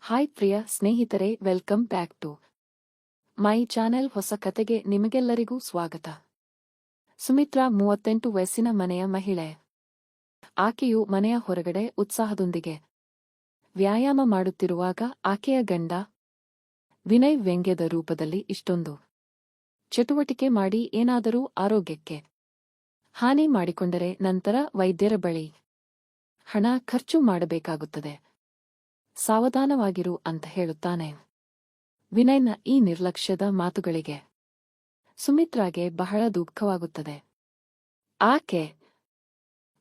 Hi ಪ್ರಿಯ ಸ್ನೇಹಿತರೆ, welcome back to my channel. ಹೊಸ ಕತೆಗೆ ನಿಮಗೆಲ್ಲರಿಗೂ ಸ್ವಾಗತ. ಸುಮಿತ್ರಾ 38 ವಯಸ್ಸಿನ ಮನೆಯ ಮಹಿಳೆ. ಆಕೆಯು ಮನೆಯ ಹೊರಗಡೆ ಉತ್ಸಾಹದೊಂದಿಗೆ ವ್ಯಾಯಾಮ ಮಾಡುತ್ತಿರುವಾಗ ಆಕೆಯ ಗಂಡ ವಿನಯ್ ವ್ಯಂಗ್ಯದ ರೂಪದಲ್ಲಿ ಇಷ್ಟೊಂದು ಚಟುವಟಿಕೆ ಮಾಡಿ ಏನಾದರೂ ಆರೋಗ್ಯಕ್ಕೆ ಹಾನಿ ಮಾಡಿಕೊಂಡರೆ ನಂತರ ವೈದ್ಯರ ಬಳಿ ಹಣ ಖರ್ಚು ಮಾಡಬೇಕಾಗುತ್ತದೆ, ಸಾವಧಾನವಾಗಿರು ಅಂತ ಹೇಳುತ್ತಾನೆ. ವಿನಯ್ನ ಈ ನಿರ್ಲಕ್ಷ್ಯದ ಮಾತುಗಳಿಗೆ ಸುಮಿತ್ರಾಗೆ ಬಹಳ ದುಃಖವಾಗುತ್ತದೆ. ಆಕೆ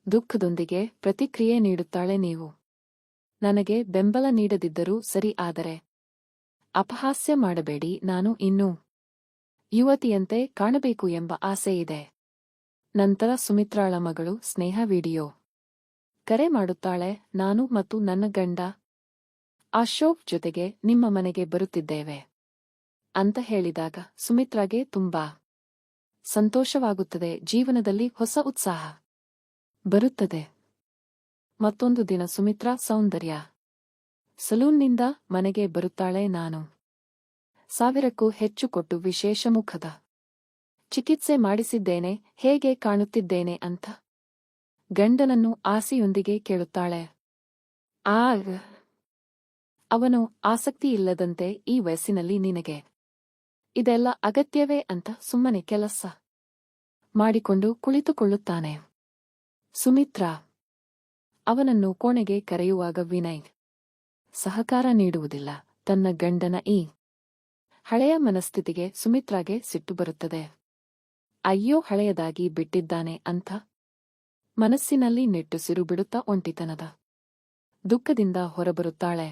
ದುಃಖದೊಂದಿಗೆ ಪ್ರತಿಕ್ರಿಯೆ ನೀಡುತ್ತಾಳೆ. ನೀವು ನನಗೆ ಬೆಂಬಲ ನೀಡದಿದ್ದರೂ ಸರಿ, ಆದರೆ ಅಪಹಾಸ್ಯ ಮಾಡಬೇಡಿ. ನಾನು ಇನ್ನೂ ಯುವತಿಯಂತೆ ಕಾಣಬೇಕು ಎಂಬ ಆಸೆ ಇದೆ. ನಂತರ ಸುಮಿತ್ರಾಳ ಮಗಳು ಸ್ನೇಹ ವಿಡಿಯೋ ಕರೆ ಮಾಡುತ್ತಾಳೆ. ನಾನು ಮತ್ತು ನನ್ನ ಗಂಡ ಅಶೋಕ್ ಜೊತೆಗೆ ನಿಮ್ಮ ಮನೆಗೆ ಬರುತ್ತಿದ್ದೇವೆ ಅಂತ ಹೇಳಿದಾಗ ಸುಮಿತ್ರಾಗೆ ತುಂಬಾ ಸಂತೋಷವಾಗುತ್ತದೆ. ಜೀವನದಲ್ಲಿ ಹೊಸ ಉತ್ಸಾಹ ಬರುತ್ತದೆ. ಮತ್ತೊಂದು ದಿನ ಸುಮಿತ್ರಾ ಸೌಂದರ್ಯ ಸಲೂನ್ನಿಂದ ಮನೆಗೆ ಬರುತ್ತಾಳೆ. ನಾನು 1000ಕ್ಕೂ ಹೆಚ್ಚು ಕೊಟ್ಟು ವಿಶೇಷ ಮುಖದ ಚಿಕಿತ್ಸೆ ಮಾಡಿಸಿದ್ದೇನೆ, ಹೇಗೆ ಕಾಣುತ್ತಿದ್ದೇನೆ ಅಂತ ಗಂಡನನ್ನು ಆಸೆಯೊಂದಿಗೆ ಕೇಳುತ್ತಾಳೆ. ಅವನು ಆಸಕ್ತಿಯಿಲ್ಲದಂತೆ, ಈ ವಯಸ್ಸಿನಲ್ಲಿ ನಿನಗೆ ಇದೆಲ್ಲ ಅಗತ್ಯವೇ ಅಂತ ಸುಮ್ಮನೆ ಕೆಲಸ ಮಾಡಿಕೊಂಡು ಕುಳಿತುಕೊಳ್ಳುತ್ತಾನೆ. ಸುಮಿತ್ರಾ ಅವನನ್ನು ಕೋಣೆಗೆ ಕರೆಯುವಾಗ ವಿನಯ್ ಸಹಕಾರ ನೀಡುವುದಿಲ್ಲ. ತನ್ನ ಗಂಡನ ಈ ಹಳೆಯ ಮನಸ್ಥಿತಿಗೆ ಸುಮಿತ್ರಾಗೆ ಸಿಟ್ಟು ಬರುತ್ತದೆ. ಅಯ್ಯೋ, ಹಳೆಯದಾಗಿ ಬಿಟ್ಟಿದ್ದಾನೆ ಅಂತ ಮನಸ್ಸಿನಲ್ಲಿ ನಿಟ್ಟುಸಿರು ಬಿಡುತ್ತಾ ಒಂಟಿತನದ ದುಃಖದಿಂದ ಹೊರಬರುತ್ತಾಳೆ.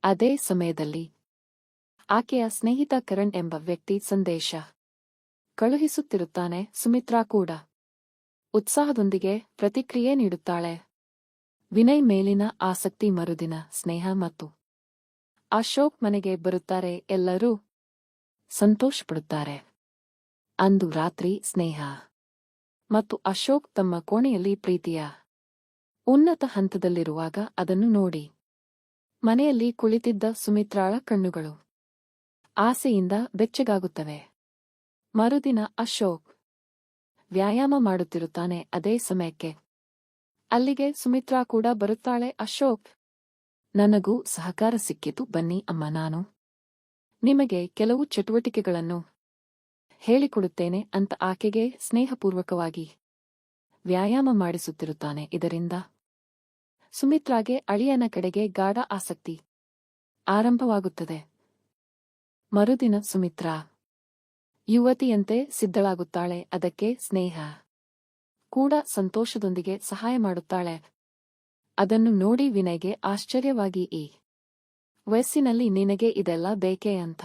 ಅದೇ ಸಮಯದಲ್ಲಿ ಆಕೆಯ ಸ್ನೇಹಿತ ಕರಣ್ ಎಂಬ ವ್ಯಕ್ತಿ ಸಂದೇಶ ಕಳುಹಿಸುತ್ತಿರುತ್ತಾನೆ. ಸುಮಿತ್ರಾ ಕೂಡ ಉತ್ಸಾಹದೊಂದಿಗೆ ಪ್ರತಿಕ್ರಿಯೆ ನೀಡುತ್ತಾಳೆ. ವಿನಯ್ ಮೇಲಿನ ಆಸಕ್ತಿ. ಮರುದಿನ ಸ್ನೇಹ ಮತ್ತು ಅಶೋಕ್ ಮನೆಗೆ ಬರುತ್ತಾರೆ. ಎಲ್ಲರೂ ಸಂತೋಷಪಡುತ್ತಾರೆ. ಅಂದು ರಾತ್ರಿ ಸ್ನೇಹ ಮತ್ತು ಅಶೋಕ್ ತಮ್ಮ ಕೋಣೆಯಲ್ಲಿ ಪ್ರೀತಿಯ ಉನ್ನತ ಹಂತದಲ್ಲಿರುವಾಗ ಅದನ್ನು ನೋಡಿ ಮನೆಯಲ್ಲಿ ಕುಳಿತಿದ್ದ ಸುಮಿತ್ರಾಳ ಕಣ್ಣುಗಳು ಆಸೆಯಿಂದ ಬೆಚ್ಚಗಾಗುತ್ತವೆ. ಮರುದಿನ ಅಶೋಕ್ ವ್ಯಾಯಾಮ ಮಾಡುತ್ತಿರುತ್ತಾನೆ. ಅದೇ ಸಮಯಕ್ಕೆ ಅಲ್ಲಿಗೆ ಸುಮಿತ್ರಾ ಕೂಡ ಬರುತ್ತಾಳೆ. ಅಶೋಕ್, ನನಗೂ ಸಹಕಾರ ಸಿಕ್ಕಿತು, ಬನ್ನಿ ಅಮ್ಮ, ನಾನು ನಿಮಗೆ ಕೆಲವು ಚಟುವಟಿಕೆಗಳನ್ನು ಹೇಳಿಕೊಡುತ್ತೇನೆ ಅಂತ ಆಕೆಗೆ ಸ್ನೇಹಪೂರ್ವಕವಾಗಿ ವ್ಯಾಯಾಮ ಮಾಡಿಸುತ್ತಿರುತ್ತಾನೆ. ಇದರಿಂದ ಸುಮಿತ್ರಾಗೆ ಅಳಿಯನ ಕಡೆಗೆ ಗಾಢ ಆಸಕ್ತಿ ಆರಂಭವಾಗುತ್ತದೆ. ಮರುದಿನ ಸುಮಿತ್ರಾ ಯುವತಿಯಂತೆ ಸಿದ್ಧಳಾಗುತ್ತಾಳೆ. ಅದಕ್ಕೆ ಸ್ನೇಹ ಕೂಡ ಸಂತೋಷದೊಂದಿಗೆ ಸಹಾಯ ಮಾಡುತ್ತಾಳೆ. ಅದನ್ನು ನೋಡಿ ವಿನಯ್ಗೆ ಆಶ್ಚರ್ಯವಾಗಿ, ಈ ವಯಸ್ಸಿನಲ್ಲಿ ನಿನಗೆ ಇದೆಲ್ಲ ಬೇಕೇ ಅಂತ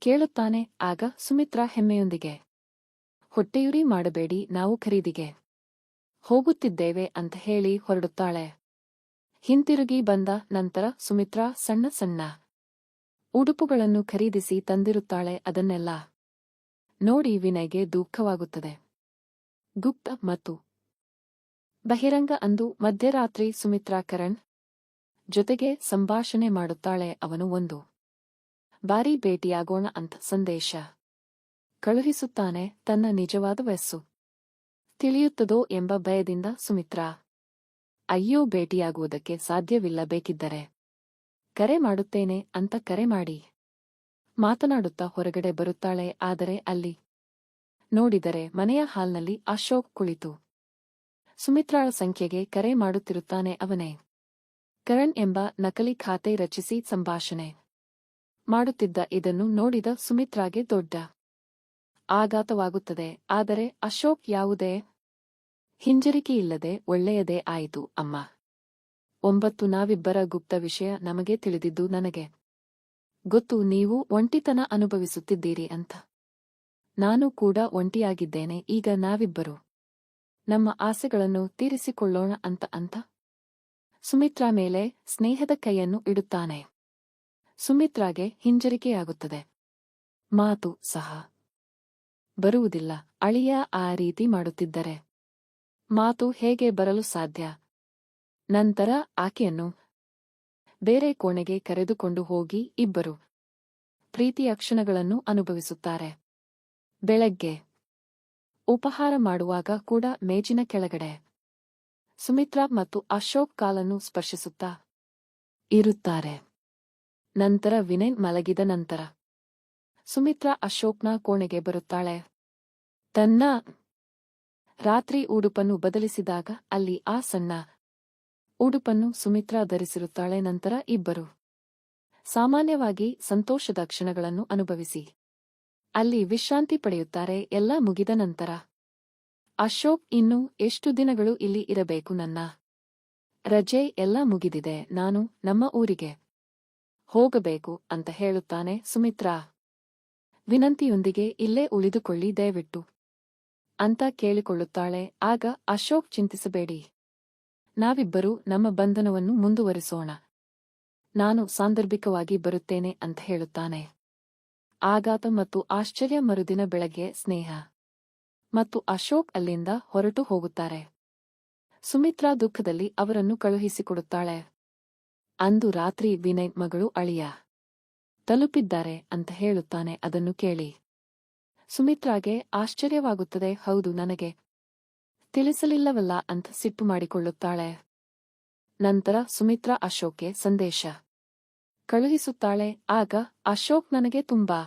ಕೇಳುತ್ತಾನೆ. ಆಗ ಸುಮಿತ್ರಾ ಹೆಮ್ಮೆಯೊಂದಿಗೆ, ಹೊಟ್ಟೆಯುರಿ ಮಾಡಬೇಡಿ, ನಾವು ಖರೀದಿಗೆ ಹೋಗುತ್ತಿದ್ದೇವೆ ಅಂತ ಹೇಳಿ ಹೊರಡುತ್ತಾಳೆ. ಹಿಂತಿರುಗಿ ಬಂದ ನಂತರ ಸುಮಿತ್ರಾ ಸಣ್ಣ ಸಣ್ಣ ಉಡುಪುಗಳನ್ನು ಖರೀದಿಸಿ ತಂದಿರುತ್ತಾಳೆ. ಅದನ್ನೆಲ್ಲ ನೋಡಿ ವಿನಯ್ಗೆ ದುಃಖವಾಗುತ್ತದೆ. ಗುಪ್ತ ಮತ್ತು ಬಹಿರಂಗ. ಅಂದು ಮಧ್ಯರಾತ್ರಿ ಸುಮಿತ್ರಾ ಕರಣ್ ಜೊತೆಗೆ ಸಂಭಾಷಣೆ ಮಾಡುತ್ತಾಳೆ. ಅವನು ಒಂದು ಬಾರಿ ಭೇಟಿಯಾಗೋಣ ಅಂತ ಸಂದೇಶ ಕಳುಹಿಸುತ್ತಾನೆ. ತನ್ನ ನಿಜವಾದ ವಯಸ್ಸು ತಿಳಿಯುತ್ತದೋ ಎಂಬ ಭಯದಿಂದ ಸುಮಿತ್ರಾ, ಅಯ್ಯೋ, ಭೇಟಿಯಾಗುವುದಕ್ಕೆ ಸಾಧ್ಯವಿಲ್ಲ, ಬೇಕಿದ್ದರೆ ಕರೆ ಮಾಡುತ್ತೇನೆ ಅಂತ ಕರೆ ಮಾಡಿ ಮಾತನಾಡುತ್ತಾ ಹೊರಗಡೆ ಬರುತ್ತಾಳೆ. ಆದರೆ ಅಲ್ಲಿ ನೋಡಿದರೆ ಮನೆಯ ಹಾಲ್ನಲ್ಲಿ ಅಶೋಕ್ ಕುಳಿತು ಸುಮಿತ್ರಾಳ ಸಂಖ್ಯೆಗೆ ಕರೆ ಮಾಡುತ್ತಿರುತ್ತಾನೆ. ಅವನೇ ಕರಣ್ ಎಂಬ ನಕಲಿ ಖಾತೆ ರಚಿಸಿ ಸಂಭಾಷಣೆ ಮಾಡುತ್ತಿದ್ದ. ಇದನ್ನು ನೋಡಿದ ಸುಮಿತ್ರಾಗೆ ದೊಡ್ಡ ಆಘಾತವಾಗುತ್ತದೆ. ಆದರೆ ಅಶೋಕ್ ಯಾವುದೇ ಹಿಂಜರಿಕೆಯಿಲ್ಲದೆ, ಒಳ್ಳೆಯದೇ ಆಯಿತು ಅಮ್ಮ. 9 ನಾವಿಬ್ಬರ ಗುಪ್ತ ವಿಷಯ ನಮಗೆ ತಿಳಿದಿದ್ದು ನನಗೆ ಗೊತ್ತು. ನೀವು ಒಂಟಿತನ ಅನುಭವಿಸುತ್ತಿದ್ದೀರಿ ಅಂತ. ನಾನು ಕೂಡ ಒಂಟಿಯಾಗಿದ್ದೇನೆ. ಈಗ ನಾವಿಬ್ಬರು ನಮ್ಮ ಆಸೆಗಳನ್ನು ತೀರಿಸಿಕೊಳ್ಳೋಣ ಅಂತ ಸುಮಿತ್ರಾ ಮೇಲೆ ಸ್ನೇಹದ ಕೈಯನ್ನು ಇಡುತ್ತಾನೆ. ಸುಮಿತ್ರಾಗೆ ಹಿಂಜರಿಕೆಯಾಗುತ್ತದೆ. ಮಾತು ಸಹ ಬರುವುದಿಲ್ಲ. ಅಳಿಯ ಆ ರೀತಿ ಮಾಡುತ್ತಿದ್ದರೆ ಮಾತು ಹೇಗೆ ಬರಲು ಸಾಧ್ಯ? ನಂತರ ಆಕೆಯನ್ನು ಬೇರೆ ಕೋಣೆಗೆ ಕರೆದುಕೊಂಡು ಹೋಗಿ ಇಬ್ಬರು ಪ್ರೀತಿಯ ಕ್ಷಣಗಳನ್ನು ಅನುಭವಿಸುತ್ತಾರೆ. ಬೆಳಗ್ಗೆ ಉಪಹಾರ ಮಾಡುವಾಗ ಕೂಡ ಮೇಜಿನ ಕೆಳಗಡೆ ಸುಮಿತ್ರಾ ಮತ್ತು ಅಶೋಕ್ ಕಾಲನ್ನು ಸ್ಪರ್ಶಿಸುತ್ತಾ ಇರುತ್ತಾರೆ. ನಂತರ ವಿನಯ್ ಮಲಗಿದ ನಂತರ ಸುಮಿತ್ರಾ ಅಶೋಕ್ನ ಕೋಣೆಗೆ ಬರುತ್ತಾಳೆ. ತನ್ನ ರಾತ್ರಿ ಉಡುಪನ್ನು ಬದಲಿಸಿದಾಗ ಅಲ್ಲಿ ಆ ಸಣ್ಣ ಉಡುಪನ್ನು ಸುಮಿತ್ರಾ ಧರಿಸಿರುತ್ತಾಳೆ. ನಂತರ ಇಬ್ಬರು ಸಾಮಾನ್ಯವಾಗಿ ಸಂತೋಷದ ಕ್ಷಣಗಳನ್ನು ಅನುಭವಿಸಿ ಅಲ್ಲಿ ವಿಶ್ರಾಂತಿ ಪಡೆಯುತ್ತಾರೆ. ಎಲ್ಲ ಮುಗಿದ ನಂತರ ಅಶೋಕ್, ಇನ್ನೂ ಎಷ್ಟು ದಿನಗಳು ಇಲ್ಲಿ ಇರಬೇಕು? ನನ್ನ ರಜೆ ಎಲ್ಲ ಮುಗಿದಿದೆ, ನಾನು ನಮ್ಮ ಊರಿಗೆ ಹೋಗಬೇಕು ಅಂತ ಹೇಳುತ್ತಾನೆ. ಸುಮಿತ್ರಾ ವಿನಂತಿಯೊಂದಿಗೆ ಇಲ್ಲೇ ಉಳಿದುಕೊಳ್ಳಿ ದಯವಿಟ್ಟು ಅಂತ ಕೇಳಿಕೊಳ್ಳುತ್ತಾಳೆ. ಆಗ ಅಶೋಕ್, ಚಿಂತಿಸಬೇಡಿ, ನಾವಿಬ್ಬರೂ ನಮ್ಮ ಬಂಧನವನ್ನು ಮುಂದುವರಿಸೋಣ, ನಾನು ಸಾಂದರ್ಭಿಕವಾಗಿ ಬರುತ್ತೇನೆ ಅಂತ ಹೇಳುತ್ತಾನೆ. ಆಘಾತ ಮತ್ತು ಆಶ್ಚರ್ಯ. ಮರುದಿನ ಬೆಳಗ್ಗೆ ಸ್ನೇಹ ಮತ್ತು ಅಶೋಕ್ ಅಲ್ಲಿಂದ ಹೊರಟು ಹೋಗುತ್ತಾರೆ. ಸುಮಿತ್ರಾ ದುಃಖದಲ್ಲಿ ಅವರನ್ನು ಕಳುಹಿಸಿಕೊಡುತ್ತಾಳೆ. ಅಂದು ರಾತ್ರಿ ವಿನಯ್ ಮಗಳು ಅಳಿಯ ತಲುಪಿದ್ದಾರೆ ಅಂತ ಹೇಳುತ್ತಾನೆ. ಅದನ್ನು ಕೇಳಿ ಸುಮಿತ್ರಾಗೆ ಆಶ್ಚರ್ಯವಾಗುತ್ತದೆ. ಹೌದು, ನನಗೆ ತಿಳಿಸಲಿಲ್ಲವಲ್ಲ ಅಂತ ಸಿಟ್ಟು ಮಾಡಿಕೊಳ್ಳುತ್ತಾಳೆ. ನಂತರ ಸುಮಿತ್ರಾ ಅಶೋಕ್ಗೆ ಸಂದೇಶ ಕಳುಹಿಸುತ್ತಾಳೆ. ಆಗ ಅಶೋಕ್, ನನಗೆ ತುಂಬಾ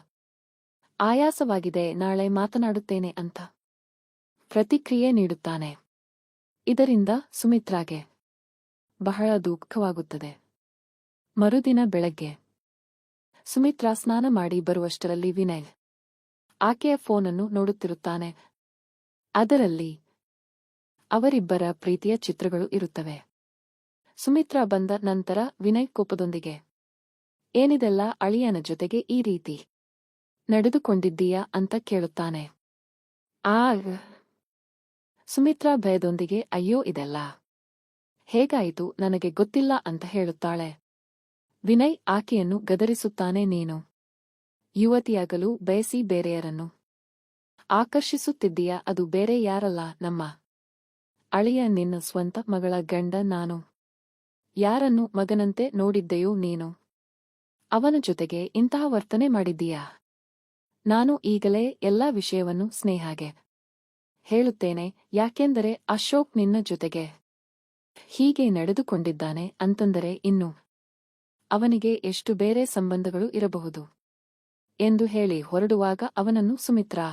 ಆಯಾಸವಾಗಿದೆ, ನಾಳೆ ಮಾತನಾಡುತ್ತೇನೆ ಅಂತ ಪ್ರತಿಕ್ರಿಯೆ ನೀಡುತ್ತಾನೆ. ಇದರಿಂದ ಸುಮಿತ್ರಾಗೆ ಬಹಳ ದುಃಖವಾಗುತ್ತದೆ. ಮರುದಿನ ಬೆಳಗ್ಗೆ ಸುಮಿತ್ರಾ ಸ್ನಾನ ಮಾಡಿ ಬರುವಷ್ಟರಲ್ಲಿ ವಿನಯ್ ಆಕೆಯ ಫೋನನ್ನು ನೋಡುತ್ತಿರುತ್ತಾನೆ. ಅದರಲ್ಲಿ ಅವರಿಬ್ಬರ ಪ್ರೀತಿಯ ಚಿತ್ರಗಳು ಇರುತ್ತವೆ. ಸುಮಿತ್ರಾ ಬಂದ ನಂತರ ವಿನಯ್ ಕೋಪದೊಂದಿಗೆ, ಏನಿದೆಲ್ಲ, ಅಳಿಯನ ಜೊತೆಗೆ ಈ ರೀತಿ ನಡೆದುಕೊಂಡಿದ್ದೀಯಾ ಅಂತ ಕೇಳುತ್ತಾನೆ. ಆಗ ಸುಮಿತ್ರಾ ಭಯದೊಂದಿಗೆ, ಅಯ್ಯೋ, ಇದೆಲ್ಲ ಹೇಗಾಯಿತು, ನನಗೆ ಗೊತ್ತಿಲ್ಲ ಅಂತ ಹೇಳುತ್ತಾಳೆ. ವಿನಯ್ ಆಕೆಯನ್ನು ಗದರಿಸುತ್ತಾನೆ. ನೀನು ಯುವತಿಯಾಗಲು ಬಯಸಿ ಬೇರೆಯರನ್ನು ಆಕರ್ಷಿಸುತ್ತಿದ್ದೀಯಾ? ಅದು ಬೇರೆ ಯಾರಲ್ಲ, ನಮ್ಮ ಅಳಿಯ, ನಿನ್ನ ಸ್ವಂತ ಮಗಳ ಗಂಡ. ನಾನು ಯಾರನ್ನು ಮಗನಂತೆ ನೋಡಿದ್ದೆಯೋ ನೀನು ಅವನ ಜೊತೆಗೆ ಇಂತಹ ವರ್ತನೆ ಮಾಡಿದ್ದೀಯಾ? ನಾನು ಈಗಲೇ ಎಲ್ಲಾ ವಿಷಯವನ್ನು ಸ್ನೇಹಾಗೆ ಹೇಳುತ್ತೇನೆ, ಯಾಕೆಂದರೆ ಅಶೋಕ್ ನಿನ್ನ ಜೊತೆಗೆ ಹೀಗೆ ನಡೆದುಕೊಂಡಿದ್ದಾನೆ ಅಂತಂದರೆ ಇನ್ನು ಅವನಿಗೆ ಎಷ್ಟು ಬೇರೆ ಸಂಬಂಧಗಳು ಇರಬಹುದು ಎಂದು ಹೇಳಿ ಹೊರಡುವಾಗ ಅವನನ್ನು ಸುಮಿತ್ರಾ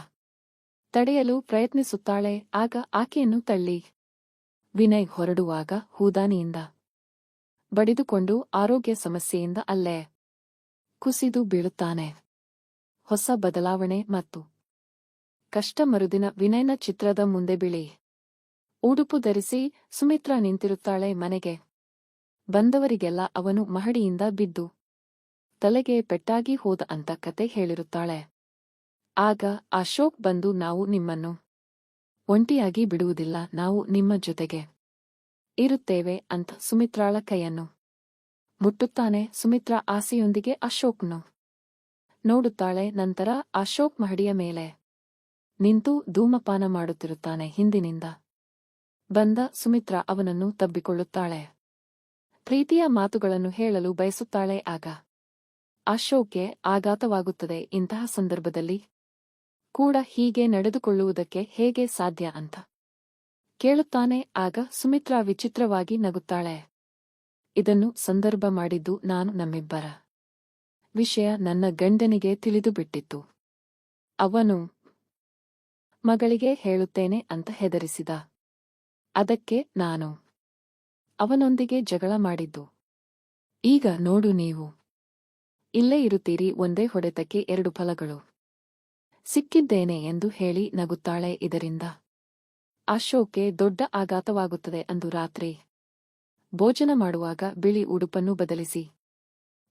ತಡೆಯಲು ಪ್ರಯತ್ನಿಸುತ್ತಾಳೆ. ಆಗ ಆಕೆಯನ್ನು ತಳ್ಳಿ ವಿನಯ್ ಹೊರಡುವಾಗ ಹೂದಾನಿಯಿಂದ ಬಡಿದುಕೊಂಡು ಆರೋಗ್ಯ ಸಮಸ್ಯೆಯಿಂದ ಅಲ್ಲೇ ಕುಸಿದು ಬೀಳುತ್ತಾನೆ. ಹೊಸ ಬದಲಾವಣೆ ಮತ್ತು ಕಷ್ಟ. ಮರುದಿನ ವಿನಯ್ನ ಚಿತ್ರದ ಮುಂದೆ ಬಿಳಿ ಉಡುಪು ಧರಿಸಿ ಸುಮಿತ್ರಾ ನಿಂತಿರುತ್ತಾಳೆ. ಮನೆಗೆ ಬಂದವರಿಗೆಲ್ಲ ಅವನು ಮಹಡಿಯಿಂದ ಬಿದ್ದು ತಲೆಗೆ ಪೆಟ್ಟಾಗಿ ಹೋದ ಅಂತ ಕತೆ ಹೇಳಿರುತ್ತಾಳೆ. ಆಗ ಅಶೋಕ್ ಬಂದು, ನಾವು ನಿಮ್ಮನ್ನು ಒಂಟಿಯಾಗಿ ಬಿಡುವುದಿಲ್ಲ, ನಾವು ನಿಮ್ಮ ಜೊತೆಗೆ ಇರುತ್ತೇವೆ ಅಂತ ಸುಮಿತ್ರಾಳ ಕೈಯನ್ನು ಮುಟ್ಟುತ್ತಾನೆ. ಸುಮಿತ್ರಾ ಆಸೆಯೊಂದಿಗೆ ಅಶೋಕ್ನು ನೋಡುತ್ತಾಳೆ. ನಂತರ ಅಶೋಕ್ ಮಹಡಿಯ ಮೇಲೆ ನಿಂತು ಧೂಮಪಾನ ಮಾಡುತ್ತಿರುತ್ತಾನೆ. ಹಿಂದಿನಿಂದ ಬಂದ ಸುಮಿತ್ರಾ ಅವನನ್ನು ತಬ್ಬಿಕೊಳ್ಳುತ್ತಾಳೆ. ಪ್ರೀತಿಯ ಮಾತುಗಳನ್ನು ಹೇಳಲು ಬಯಸುತ್ತಾಳೆ. ಆಗ ಅಶೋಕ್ಗೆ ಆಘಾತವಾಗುತ್ತದೆ. ಇಂತಹ ಸಂದರ್ಭದಲ್ಲಿ ಕೂಡ ಹೀಗೆ ನಡೆದುಕೊಳ್ಳುವುದಕ್ಕೆ ಹೇಗೆ ಸಾಧ್ಯ ಅಂತ ಕೇಳುತ್ತಾನೆ. ಆಗ ಸುಮಿತ್ರಾ ವಿಚಿತ್ರವಾಗಿ ನಗುತ್ತಾಳೆ. ಇದನ್ನು ಸಂದರ್ಭ ಮಾಡಿದ್ದು ನಾನು, ನಮ್ಮಿಬ್ಬರ ವಿಷಯ ನನ್ನ ಗಂಡನಿಗೆ ತಿಳಿದು ಬಿಟ್ಟಿತ್ತು, ಅವನು ಮಗಳಿಗೆ ಹೇಳುತ್ತೇನೆ ಅಂತ ಹೆದರಿಸಿದ, ಅದಕ್ಕೆ ನಾನು ಅವನೊಂದಿಗೆ ಜಗಳ ಮಾಡಿದ್ದು. ಈಗ ನೋಡು, ನೀವು ಇಲ್ಲೇ ಇರುತ್ತೀರಿ, ಒಂದೇ ಹೊಡೆತಕ್ಕೆ ಎರಡು ಫಲಗಳು ಸಿಕ್ಕಿದ್ದೇನೆ ಎಂದು ಹೇಳಿ ನಗುತ್ತಾಳೆ. ಇದರಿಂದ ಅಶೋಕ್ಗೆ ದೊಡ್ಡ ಆಘಾತವಾಗುತ್ತದೆ. ಅಂದು ರಾತ್ರಿ ಭೋಜನ ಮಾಡುವಾಗ ಬಿಳಿ ಉಡುಪನ್ನು ಬದಲಿಸಿ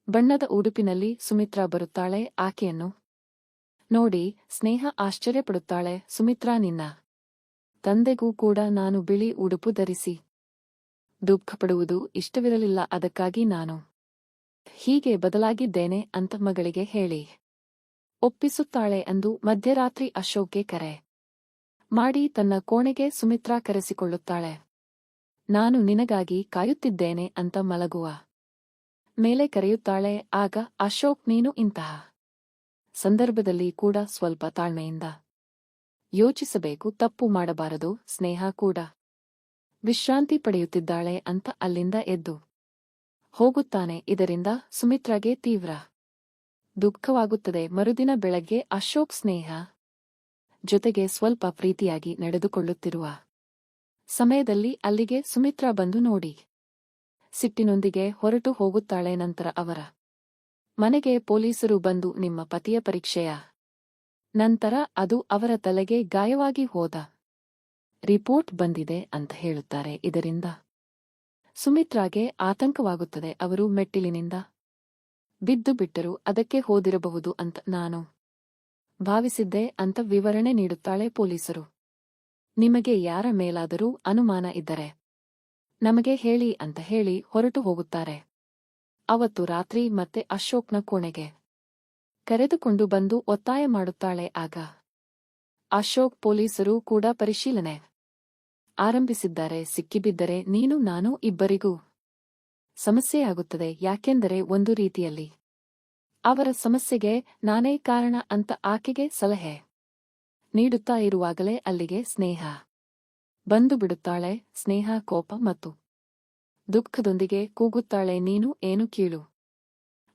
ಬಣ್ಣದ ಉಡುಪಿನಲ್ಲಿ ಸುಮಿತ್ರಾ ಬರುತ್ತಾಳೆ. ಆಕೆಯನ್ನು ನೋಡಿ ಸ್ನೇಹ ಆಶ್ಚರ್ಯಪಡುತ್ತಾಳೆ. ಸುಮಿತ್ರಾ, ನಿನ್ನ ತಂದೆಗೂ ಕೂಡ ನಾನು ಬಿಳಿ ಉಡುಪು ಧರಿಸಿ ದುಃಖಪಡುವುದು ಇಷ್ಟವಿರಲಿಲ್ಲ, ಅದಕ್ಕಾಗಿ ನಾನು ಹೀಗೆ ಬದಲಾಗಿದ್ದೇನೆ ಅಂತ ಮಗಳಿಗೆ ಹೇಳಿ ಒಪ್ಪಿಸುತ್ತಾಳೆ. ಅಂದು ಮಧ್ಯರಾತ್ರಿ ಅಶೋಕ್ಗೆ ಕರೆ ಮಾಡಿ ತನ್ನ ಕೋಣೆಗೆ ಸುಮಿತ್ರಾ ಕರೆಸಿಕೊಳ್ಳುತ್ತಾಳೆ. ನಾನು ನಿನಗಾಗಿ ಕಾಯುತ್ತಿದ್ದೇನೆ ಅಂತ ಮಲಗುವ ಮೇಲೆ ಕರೆಯುತ್ತಾಳೆ. ಆಗ ಅಶೋಕ್ ನೀನು ಇಂತಹ ಸಂದರ್ಭದಲ್ಲಿ ಕೂಡ ಸ್ವಲ್ಪ ತಾಳ್ಮೆಯಿಂದ ಯೋಚಿಸಬೇಕು, ತಪ್ಪು ಮಾಡಬಾರದು. ಸ್ನೇಹ ಕೂಡ ವಿಶ್ರಾಂತಿ ಪಡೆಯುತ್ತಿದ್ದಾಳೆ ಅಂತ ಅಲ್ಲಿಂದ ಎದ್ದು ಹೋಗುತ್ತಾನೆ. ಇದರಿಂದ ಸುಮಿತ್ರಾಗೆ ತೀವ್ರ ದುಃಖವಾಗುತ್ತದೆ. ಮರುದಿನ ಬೆಳಗ್ಗೆ ಅಶೋಕ್ ಸ್ನೇಹ ಜೊತೆಗೆ ಸ್ವಲ್ಪ ಪ್ರೀತಿಯಾಗಿ ನಡೆದುಕೊಳ್ಳುತ್ತಿರುವ ಸಮಯದಲ್ಲಿ ಅಲ್ಲಿಗೆ ಸುಮಿತ್ರಾ ಬಂದು ನೋಡಿ ಸಿಟ್ಟಿನೊಂದಿಗೆ ಹೊರಟು ಹೋಗುತ್ತಾಳೆ. ನಂತರ ಅವರ ಮನೆಗೆ ಪೊಲೀಸರು ಬಂದು ನಿಮ್ಮ ಪತಿಯ ಪರೀಕ್ಷೆಯ ನಂತರ ಅದು ಅವರ ತಲೆಗೆ ಗಾಯವಾಗಿ ಹೋದ ರಿಪೋರ್ಟ್ ಬಂದಿದೆ ಅಂತ ಹೇಳುತ್ತಾರೆ. ಇದರಿಂದ ಸುಮಿತ್ರಾಗೆ ಆತಂಕವಾಗುತ್ತದೆ. ಅವರು ಮೆಟ್ಟಿಲಿನಿಂದ ಬಿದ್ದು ಬಿಟ್ಟರು, ಅದಕ್ಕೆ ಹೋದಿರಬಹುದು ಅಂತ ನಾನು ಭಾವಿಸಿದ್ದೆ ಅಂತ ವಿವರಣೆ ನೀಡುತ್ತಾಳೆ. ಪೊಲೀಸರು ನಿಮಗೆ ಯಾರ ಮೇಲಾದರೂ ಅನುಮಾನ ಇದ್ದರೆ ನಮಗೆ ಹೇಳಿ ಅಂತ ಹೇಳಿ ಹೊರಟು ಹೋಗುತ್ತಾರೆ. ಅವತ್ತು ರಾತ್ರಿ ಮತ್ತೆ ಅಶೋಕ್ನ ಕೋಣೆಗೆ ಕರೆದುಕೊಂಡು ಬಂದು ಒತ್ತಾಯ ಮಾಡುತ್ತಾಳೆ. ಆಗ ಅಶೋಕ್ ಪೊಲೀಸರು ಕೂಡ ಪರಿಶೀಲನೆ ಆರಂಭಿಸಿದ್ದಾರೆ. ಸಿಕ್ಕಿಬಿದ್ದರೆ ನೀನು ನಾನು ಇಬ್ಬರಿಗೂ ಸಮಸ್ಯೆಯಾಗುತ್ತದೆ. ಯಾಕೆಂದರೆ ಒಂದು ರೀತಿಯಲ್ಲಿ ಅವರ ಸಮಸ್ಯೆಗೆ ನಾನೇ ಕಾರಣ ಅಂತ ಆಕೆಗೆ ಸಲಹೆ ನೀಡುತ್ತಾ ಇರುವಾಗಲೇ ಅಲ್ಲಿಗೆ ಸ್ನೇಹ ಬಂದು ಬಿಡುತ್ತಾಳೆ. ಸ್ನೇಹ ಕೋಪ ಮತ್ತು ದುಃಖದೊಂದಿಗೆ ಕೂಗುತ್ತಾಳೆ, ನೀನು ಏನು ಕೀಳು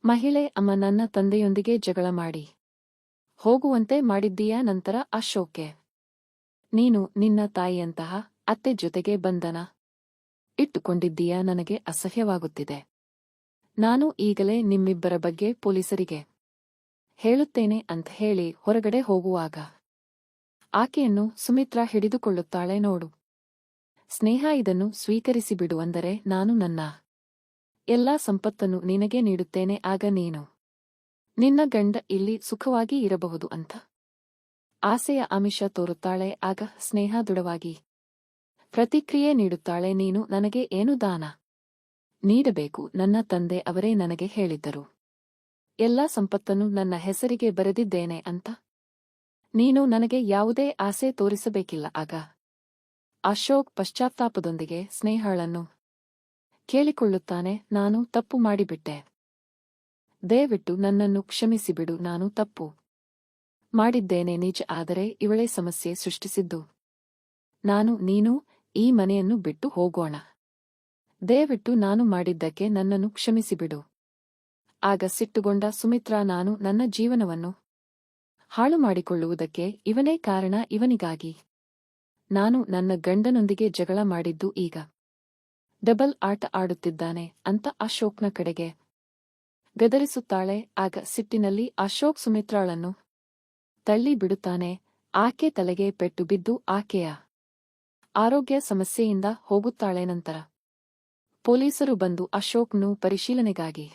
ಮಹಿಳೆ, ಅಮ್ಮ ನನ್ನ ತಂದೆಯೊಂದಿಗೆ ಜಗಳ ಮಾಡಿ ಹೋಗುವಂತೆ ಮಾಡಿದ್ದೀಯಾ? ನಂತರ ಅಶೋಕ್ಗೆ ನೀನು ನಿನ್ನ ತಾಯಿಯಂತಹ ಅತ್ತೆ ಜೊತೆಗೆ ಬಂಧನ ಇಟ್ಟುಕೊಂಡಿದ್ದೀಯಾ? ನನಗೆ ಅಸಹ್ಯವಾಗುತ್ತಿದೆ. ನಾನು ಈಗಲೇ ನಿಮ್ಮಿಬ್ಬರ ಬಗ್ಗೆ ಪೊಲೀಸರಿಗೆ ಹೇಳುತ್ತೇನೆ ಅಂತ ಹೇಳಿ ಹೊರಗಡೆ ಹೋಗುವಾಗ ಆಕೆಯನ್ನು ಸುಮಿತ್ರಾ ಹಿಡಿದುಕೊಳ್ಳುತ್ತಾಳೆ. ನೋಡು ಸ್ನೇಹ, ಇದನ್ನು ಸ್ವೀಕರಿಸಿಬಿಡು, ಅಂದರೆ ನಾನು ನನ್ನ ಎಲ್ಲಾ ಸಂಪತ್ತನ್ನು ನಿನಗೆ ನೀಡುತ್ತೇನೆ. ಆಗ ನೀನು ನಿನ್ನ ಗಂಡ ಇಲ್ಲಿ ಸುಖವಾಗಿ ಇರಬಹುದು ಅಂತ ಆಸೆಯ ಆಮಿಷ ತೋರುತ್ತಾಳೆ. ಆಗ ಸ್ನೇಹ ದೃಢವಾಗಿ ಪ್ರತಿಕ್ರಿಯೆ ನೀಡುತ್ತಾಳೆ, ನೀನು ನನಗೆ ಏನು ದಾನ ನೀಡಬೇಕು? ನನ್ನ ತಂದೆ ಅವರೇ ನನಗೆ ಹೇಳಿದ್ದರು, ಎಲ್ಲಾ ಸಂಪತ್ತನ್ನು ನನ್ನ ಹೆಸರಿಗೆ ಬರೆದಿದ್ದೇನೆ ಅಂತ. ನೀನು ನನಗೆ ಯಾವುದೇ ಆಸೆ ತೋರಿಸಬೇಕಿಲ್ಲ. ಆಗ ಅಶೋಕ್ ಪಶ್ಚಾತ್ತಾಪದೊಂದಿಗೆ ಸ್ನೇಹಳನ್ನು ಕೇಳಿಕೊಳ್ಳುತ್ತಾನೆ, ನಾನು ತಪ್ಪು ಮಾಡಿಬಿಟ್ಟೆ, ದಯವಿಟ್ಟು ನನ್ನನ್ನು ಕ್ಷಮಿಸಿಬಿಡು. ನಾನು ತಪ್ಪು ಮಾಡಿದ್ದೇನೆ ನಿಜ, ಆದರೆ ಇವಳೇ ಸಮಸ್ಯೆ ಸೃಷ್ಟಿಸಿದ್ದು ನಾನು. ನೀನು ಈ ಮನೆಯನ್ನು ಬಿಟ್ಟು ಹೋಗೋಣ, ದಯವಿಟ್ಟು ನಾನು ಮಾಡಿದ್ದಕ್ಕೆ ನನ್ನನ್ನು ಕ್ಷಮಿಸಿಬಿಡು. ಆಗ ಸಿಟ್ಟುಗೊಂಡ ಸುಮಿತ್ರಾ, ನಾನು ನನ್ನ ಜೀವನವನ್ನು ಹಾಳು ಮಾಡಿಕೊಳ್ಳುವುದಕ್ಕೆ ಇವನೇ ಕಾರಣ, ಇವನಿಗಾಗಿ ನಾನು ನನ್ನ ಗಂಡನೊಂದಿಗೆ ಜಗಳ ಮಾಡಿದ್ದು, ಈಗ ಡಬಲ್ ಆಟ ಆಡುತ್ತಿದ್ದಾನೆ ಅಂತ ಅಶೋಕ್ನ ಕಡೆಗೆ ಗದರಿಸುತ್ತಾಳೆ. ಆಗ ಸಿಟ್ಟಿನಲ್ಲಿ ಅಶೋಕ್ ಸುಮಿತ್ರಾಳನ್ನು ತಳ್ಳಿ ಬಿಡುತ್ತಾನೆ. ಆಕೆ ತಲೆಗೆ ಪೆಟ್ಟು ಬಿದ್ದು ಆಕೆಯ ಆರೋಗ್ಯ ಸಮಸ್ಯೆಯಿಂದ ಹೋಗುತ್ತಾಳೆ. ನಂತರ ಪೊಲೀಸರು ಬಂದು ಅಶೋಕ್ನು ಪರಿಶೀಲನೆಗಾಗಿ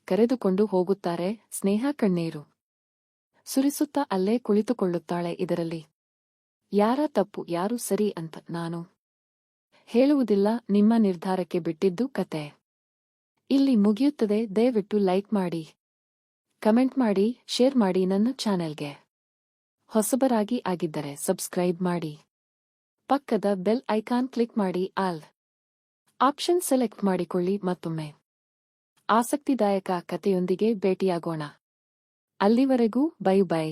ಕರೆದುಕೊಂಡು ಹೋಗುತ್ತಾರೆ. ಸ್ನೇಹ ಕಣ್ಣೀರು ಸುರಿಸುತ್ತಾ ಅಲ್ಲೇ ಕುಳಿತುಕೊಳ್ಳುತ್ತಾಳೆ. ಇದರಲ್ಲಿ ಯಾರ ತಪ್ಪು ಯಾರು ಸರಿ ಅಂತ ನಾನು ಹೇಳುವುದಿಲ್ಲ, ನಿಮ್ಮ ನಿರ್ಧಾರಕ್ಕೆ ಬಿಟ್ಟಿದ್ದು ಕತೆ ಇಲ್ಲಿ ಮುಗಿಯುತ್ತದೆ. ದಯವಿಟ್ಟು ಲೈಕ್ ಮಾಡಿ, ಕಮೆಂಟ್ ಮಾಡಿ, ಶೇರ್ ಮಾಡಿ. ನನ್ನ ಚಾನೆಲ್ಗೆ ಹೊಸಬರಾಗಿ ಆಗಿದ್ದರೆ ಸಬ್ಸ್ಕ್ರೈಬ್ ಮಾಡಿ, ಪಕ್ಕದ ಬೆಲ್ ಐಕಾನ್ ಕ್ಲಿಕ್ ಮಾಡಿ, ಆಲ್ ಆಪ್ಷನ್ ಸೆಲೆಕ್ಟ್ ಮಾಡಿಕೊಳ್ಳಿ. ಮತ್ತೊಮ್ಮೆ ಆಸಕ್ತಿದಾಯಕ ಕಥೆಯೊಂದಿಗೆ ಭೇಟಿಯಾಗೋಣ. ಅಲ್ಲಿವರೆಗೂ ಬೈ ಬೈ.